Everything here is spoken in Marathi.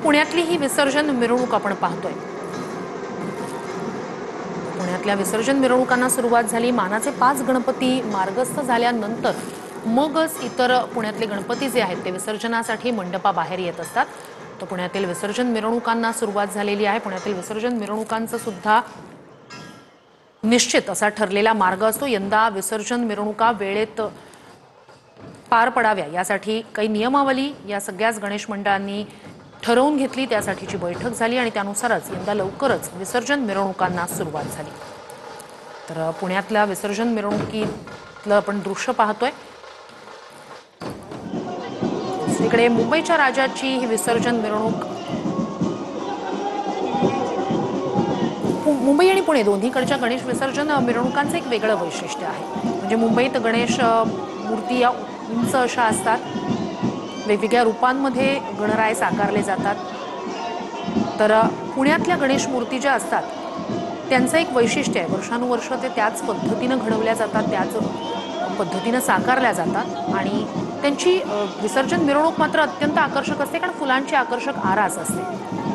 पुण्यातली ही विसर्जन मिरवणूक आपण पाहतोय। पुण्यातल्या विसर्जन मिरवणुकांना सुरुवात झाली। मानाचे 5 गणपती मार्गस्थ झाल्यानंतर मगच इतर पुण्यातले गणपती जे आहेत ते विसर्जनासाठी मंडपाबाहेर येत असतात। तर पुण्यातील विसर्जन मिरवणुकांना सुरुवात झालेली आहे। पुण्यातील विसर्जन मिरवणुकांचं सुद्धा निश्चित असा ठरलेला मार्ग असतो। यंदा विसर्जन मिरवणुका वेळेत पार पडाव्या यासाठी काही नियमावली या सगळ्याच गणेश मंडळांनी ठरवून घेतली। त्यासाठीची बैठक झाली आणि त्यानुसारच यंदा लवकरच विसर्जन मिरवणुकांना सुरुवात झाली। तर पुण्यातल्या विसर्जन मिरवणुकीतलं आपण दृश्य पाहतोय। दुसरीकडे मुंबईच्या राजाची ही विसर्जन मिरवणूक मुंबई आणि पुणे दोन्हीकडच्या गणेश विसर्जन मिरवणुकांचं एक वेगळं वैशिष्ट्य आहे। म्हणजे मुंबईत गणेश मूर्ती या उंच अशा असतात, वेगवेगळ्या रूपांमध्ये गणराय साकारले जातात। तर पुण्यातल्या गणेश मूर्ती ज्या असतात त्यांचं एक वैशिष्ट्य आहे, वर्षानुवर्ष ते त्याच पद्धतीनं घडवल्या जातात, त्याच पद्धतीनं साकारल्या जातात आणि त्यांची विसर्जन मिरवणूक मात्र अत्यंत आकर्षक असते, कारण फुलांची आकर्षक आरास असते।